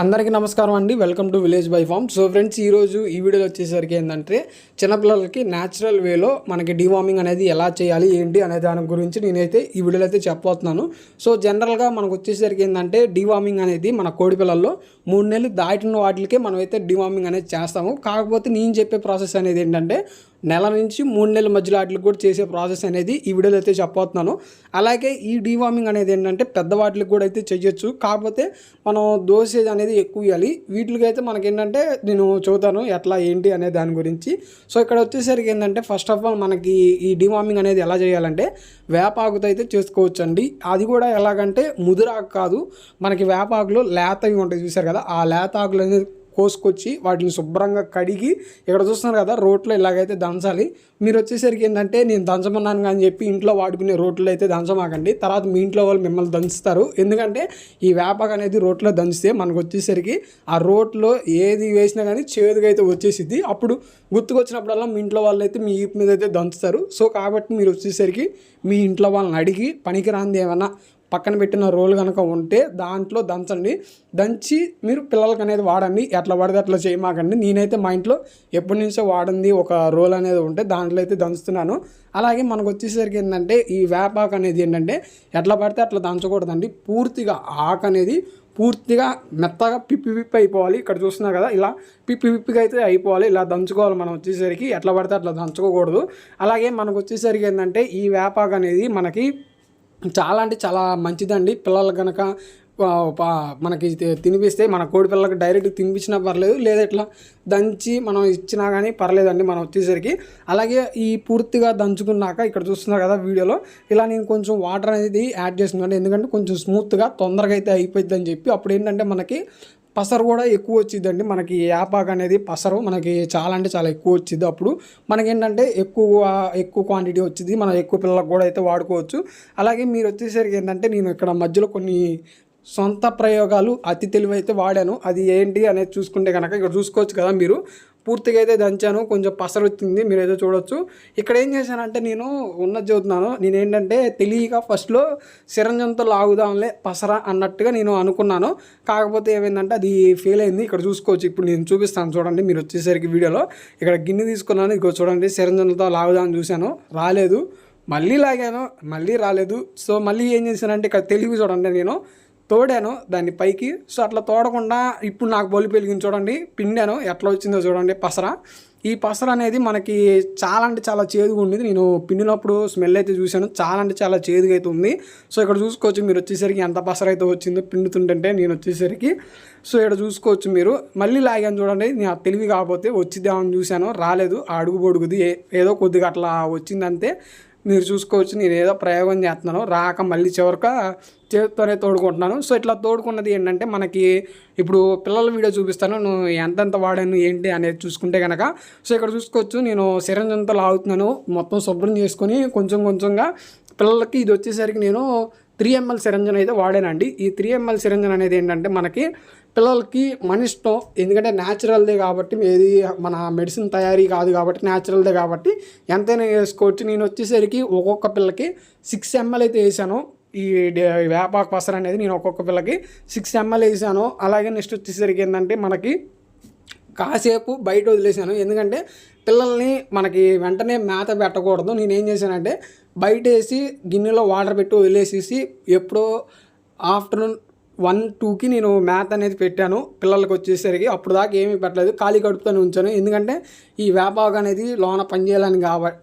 అందరికీ నమస్కారం అండి. Welcome to village by farm. So friends, ఈరోజు ఈ వీడియోలో వచ్చేసరికి ఏంటంటే చిన్నపిల్లలకి న్యాచురల్ వేలో మనకి డివార్మింగ్ అనేది ఎలా చేయాలి ఏంటి అనే దాని గురించి నేనైతే ఈ వీడియోలో అయితే చెప్పబోతున్నాను. సో జనరల్గా మనకు వచ్చేసరికి ఏంటంటే డివార్మింగ్ అనేది మన కోడి పిల్లల్లో 3 నెలలు దాటిన వాటికే మనమైతే డివార్మింగ్ అనేది చేస్తాము. కాకపోతే నేను చెప్పే ప్రాసెస్ అనేది ఏంటంటే నెల నుంచి 3 నెలల మధ్యలో వాటికి కూడా చేసే ప్రాసెస్ అనేది ఈ వీడియోలో అయితే చెప్పబోతున్నాను. అలాగే ఈ డివార్మింగ్ అనేది ఏంటంటే పెద్ద వాటికి కూడా అయితే చేయొచ్చు. కాకపోతే మనం డోసేజ్ అనేది ఎక్కువ ఇవ్వాలి. వీటికి అయితే మనకి ఏంటంటే నేను చెబుతాను ఎట్లా ఏంటి అనే దాని గురించి. సో ఇక్కడ వచ్చేసరికి ఏంటంటే ఫస్ట్ ఆఫ్ ఆల్ మనకి ఈ డివార్మింగ్ అనేది ఎలా చేయాలంటే వేపాకుతో అయితే చేసుకోవచ్చు అండి. అది కూడా ఎలాగంటే ముదురాకు కాదు, మనకి వేపాకులో లేతవి ఉంటాయి చూసారు కదా, ఆ లేత ఆకులు అనేది కోసుకొచ్చి వాటిని శుభ్రంగా కడిగి ఇక్కడ చూస్తున్నారు కదా రోట్లో ఇలాగైతే దంచాలి. మీరు వచ్చేసరికి ఏంటంటే నేను దంచమన్నాను కానీ చెప్పి ఇంట్లో వాడుకునే రోట్లో అయితే దంచమాకండి. తర్వాత మీ ఇంట్లో వాళ్ళు మిమ్మల్ని దంచుతారు. ఎందుకంటే ఈ వేపాకు అనేది రోట్లో దంచితే మనకు వచ్చేసరికి ఆ రోట్లో ఏది వేసినా కానీ చేదుగా అయితే వచ్చేసిద్ది. అప్పుడు గుర్తుకొచ్చినప్పుడల్లా మీ ఇంట్లో వాళ్ళు అయితే మీ ఈపు మీద అయితే దంచుతారు. సో కాబట్టి మీరు వచ్చేసరికి మీ ఇంట్లో వాళ్ళని అడిగి పనికిరాంది ఏమన్నా పక్కన పెట్టిన రోల్ కనుక ఉంటే దాంట్లో దంచండి. దంచి మీరు పిల్లలకి అనేది వాడండి. ఎట్లా పడితే అట్లా చేయమాకండి. నేనైతే మా ఇంట్లో ఎప్పటి నుంచో వాడింది ఒక రోల్ అనేది ఉంటే దాంట్లో అయితే దంచుతున్నాను. అలాగే మనకు వచ్చేసరికి ఏంటంటే ఈ వేపాకు అనేది ఏంటంటే ఎట్లా పడితే అట్లా దంచకూడదండి. పూర్తిగా ఆకు అనేది పూర్తిగా మెత్తగా పిప్పి అయిపోవాలి. ఇక్కడ చూస్తున్నారు కదా, ఇలా పిప్పిగా అయితే అయిపోవాలి. ఇలా దంచుకోవాలి. మనం వచ్చేసరికి ఎట్లా పడితే అట్లా దంచుకోకూడదు. అలాగే మనకు వచ్చేసరికి ఏంటంటే ఈ వేపాకు అనేది మనకి చాలా అంటే చాలా మంచిదండి. పిల్లలు కనుక మనకి తినిపిస్తే మన కోడి పిల్లలకి డైరెక్ట్ తినిపించినా పర్లేదు, లేదా ఇట్లా దంచి మనం ఇచ్చినా కానీ పర్లేదండి మనం వచ్చేసరికి. అలాగే ఈ పూర్తిగా దంచుకున్నాక ఇక్కడ చూస్తున్నారు కదా వీడియోలో, ఇలా నేను కొంచెం వాటర్ అనేది యాడ్ చేస్తున్నాను. ఎందుకంటే కొంచెం స్మూత్గా తొందరగా అయితే అయిపోద్ది అని చెప్పి. అప్పుడు ఏంటంటే మనకి పసరు కూడా ఎక్కువ వచ్చిందండి. మనకి యాపాకు అనేది పసరు మనకి చాలా అంటే చాలా ఎక్కువ వచ్చింది. అప్పుడు మనకేంటంటే ఎక్కువ క్వాంటిటీ వచ్చింది. మనం ఎక్కువ పిల్లలకు కూడా అయితే వాడుకోవచ్చు. అలాగే మీరు వచ్చేసరికి ఏంటంటే నేను ఇక్కడ మధ్యలో కొన్ని సొంత ప్రయోగాలు అతి తెలివైతే వాడాను. అది ఏంటి అనేది చూసుకుంటే కనుక ఇక్కడ చూసుకోవచ్చు కదా మీరు, పూర్తిగా అయితే దంచాను. కొంచెం పసరు వచ్చింది, మీరు అయితే చూడొచ్చు. ఇక్కడ ఏం చేశానంటే నేను ఉన్నది చదువుతున్నాను. నేనేంటంటే తెలియక ఫస్ట్లో సిరంజంతో లాగుదాంలే పసర అన్నట్టుగా నేను అనుకున్నాను. కాకపోతే ఏమైందంటే అది ఫెయిల్ అయింది. ఇక్కడ చూసుకోవచ్చు. ఇప్పుడు నేను చూపిస్తాను చూడండి. మీరు వచ్చేసరికి వీడియోలో ఇక్కడ గిన్నె తీసుకున్నాను. ఇక చూడండి, సిరంజంతో లాగుదామని చూశాను, రాలేదు. మళ్ళీ లాగాను, మళ్ళీ రాలేదు. సో మళ్ళీ ఏం చేశానంటే ఇక్కడ తెలివి చూడండి, నేను తోడాను దాన్ని పైకి. సో అట్లా తోడకుండా ఇప్పుడు నాకు బొలి పెరిగింది చూడండి, పిండాను ఎట్లా వచ్చిందో చూడండి పసర. ఈ పసర అనేది మనకి చాలా అంటే చాలా చేదుగా ఉండేది. నేను పిండినప్పుడు స్మెల్ అయితే చూశాను, చాలా అంటే చాలా చేదుగా అయితే ఉంది. సో ఇక్కడ చూసుకోవచ్చు మీరు వచ్చేసరికి ఎంత పసర అయితే వచ్చిందో పిండుతుంటే నేను వచ్చేసరికి. సో ఇక్కడ చూసుకోవచ్చు మీరు. మళ్ళీ లాగాను చూడండి, నేను తెలివి కాకపోతే వచ్చిద్దామని చూశాను, రాలేదు. ఆ అడుగు పొడుగుది ఏదో కొద్దిగా అట్లా వచ్చిందంతే. మీరు చూసుకోవచ్చు నేను ఏదో ప్రయోగం చేస్తున్నాను, రాక మళ్ళీ చివరికి చేతితోనే తోడుకుంటున్నాను. సో ఇట్లా తోడుకున్నది ఏంటంటే మనకి ఇప్పుడు పిల్లల వీడియో చూపిస్తాను, నువ్వు ఎంతెంత వాడాను ఏంటి అనేది చూసుకుంటే కనుక. సో ఇక్కడ చూసుకోవచ్చు నేను సిరంజంతో లాగుతున్నాను, మొత్తం శుభ్రం చేసుకొని కొంచెం కొంచెంగా పిల్లలకి. ఇది వచ్చేసరికి నేను 3 ml సిరంజన్ అయితే వాడానండి. ఈ 3 ml సిరంజన్ అనేది ఏంటంటే మనకి పిల్లలకి మన ఇష్టం, ఎందుకంటే న్యాచురల్దే కాబట్టి, ఏది మన మెడిసిన్ తయారీ కాదు కాబట్టి న్యాచురల్దే కాబట్టి ఎంతైనా వేసుకోవచ్చు. నేను వచ్చేసరికి ఒక్కొక్క పిల్లకి 6 ml అయితే వేసాను. ఈ వేపాకు పసర అనేది నేను ఒక్కొక్క పిల్లకి 6 ml వేసాను. అలాగే నెక్స్ట్ వచ్చేసరికి ఏంటంటే మనకి కాసేపు బయట వదిలేసాను. ఎందుకంటే పిల్లల్ని మనకి వెంటనే మేత పెట్టకూడదు. నేనేం చేశానంటే బయట వేసి గిన్నెలో వాటర్ పెట్టి వదిలేసేసి ఎప్పుడో ఆఫ్టర్నూన్ 1-2కి నేను మేత అనేది పెట్టాను పిల్లలకి వచ్చేసరికి. అప్పుడు దాకా ఏమీ పెట్టలేదు, ఖాళీ కడుపుతోనే ఉంచాను. ఎందుకంటే ఈ వేపాకు అనేది లోన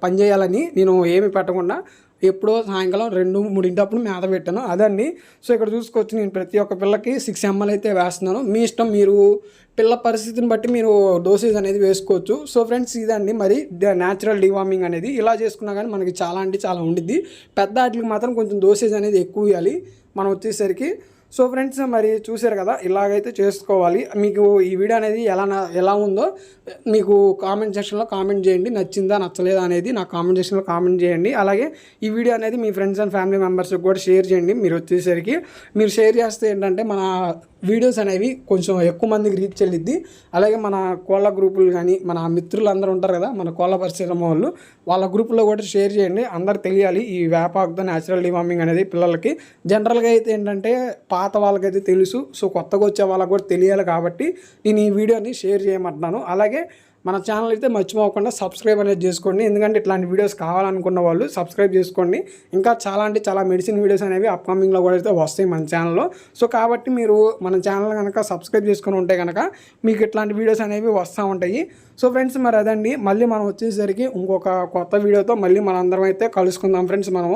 పనిచేయాలని నేను ఏమి పెట్టకుండా ఎప్పుడో సాయంకాలం 2-3 మేత పెట్టాను అదండి. సో ఇక్కడ చూసుకోవచ్చు నేను ప్రతి ఒక్క పిల్లకి 6 ml అయితే వేస్తున్నాను. మీ ఇష్టం, మీరు పిల్ల పరిస్థితిని బట్టి మీరు డోసేజ్ అనేది వేసుకోవచ్చు. సో ఫ్రెండ్స్, ఇదండి మరి న్యాచురల్ డివార్మింగ్ అనేది. ఇలా చేసుకున్నా కానీ మనకి చాలా అంటే చాలా ఉండిద్ది. పెద్ద వాటికి మాత్రం కొంచెం డోసేజ్ అనేది ఎక్కువ ఇవ్వాలి మనం వచ్చేసరికి. సో ఫ్రెండ్స్, మరి చూసారు కదా, ఇలాగైతే చేసుకోవాలి. మీకు ఈ వీడియో అనేది ఎలా ఉందో మీకు కామెంట్ సెక్షన్లో కామెంట్ చేయండి. నచ్చిందా నచ్చలేదా అనేది నాకు కామెంట్ సెక్షన్లో కామెంట్ చేయండి. అలాగే ఈ వీడియో అనేది మీ ఫ్రెండ్స్ అండ్ ఫ్యామిలీ మెంబర్స్కి కూడా షేర్ చేయండి. మీరు వచ్చేసరికి మీరు షేర్ చేస్తే ఏంటంటే మన వీడియోస్ అనేవి కొంచెం ఎక్కువ మందికి రీచ్ చెల్లిద్ది. అలాగే మన కోళ్ళ గ్రూపులు కానీ మన మిత్రులు అందరూ ఉంటారు కదా, మన కోళ్ళ పరిశ్రమ వాళ్ళు, వాళ్ళ గ్రూపుల్లో కూడా షేర్ చేయండి. అందరికి తెలియాలి ఈ వేపాకుతో న్యాచురల్ డివార్మింగ్ అనేది పిల్లలకి. జనరల్గా అయితే ఏంటంటే పాత వాళ్ళకైతే తెలుసు, సో కొత్తగా వచ్చే వాళ్ళకి కూడా తెలియాలి కాబట్టి నేను ఈ వీడియోని షేర్ చేయమంటున్నాను. అలాగే మన ఛానల్ అయితే మర్చిపోకుండా సబ్స్క్రైబ్ అనేది చేసుకోండి, ఎందుకంటే ఇట్లాంటి వీడియోస్ కావాలనుకున్న వాళ్ళు సబ్స్క్రైబ్ చేసుకోండి. ఇంకా చాలా అంటే చాలా మెడిసిన్ వీడియోస్ అనేవి అప్కమింగ్లో కూడా అయితే వస్తాయి మన ఛానల్లో. సో కాబట్టి మీరు మన ఛానల్ కనుక సబ్స్క్రైబ్ చేసుకుని ఉంటే కనుక మీకు ఇట్లాంటి వీడియోస్ అనేవి వస్తూ ఉంటాయి. సో ఫ్రెండ్స్ మరి అదండి, మళ్ళీ మనం వచ్చేసరికి ఇంకొక కొత్త వీడియోతో మళ్ళీ మనందరం అయితే కలుసుకుందాం ఫ్రెండ్స్. మనం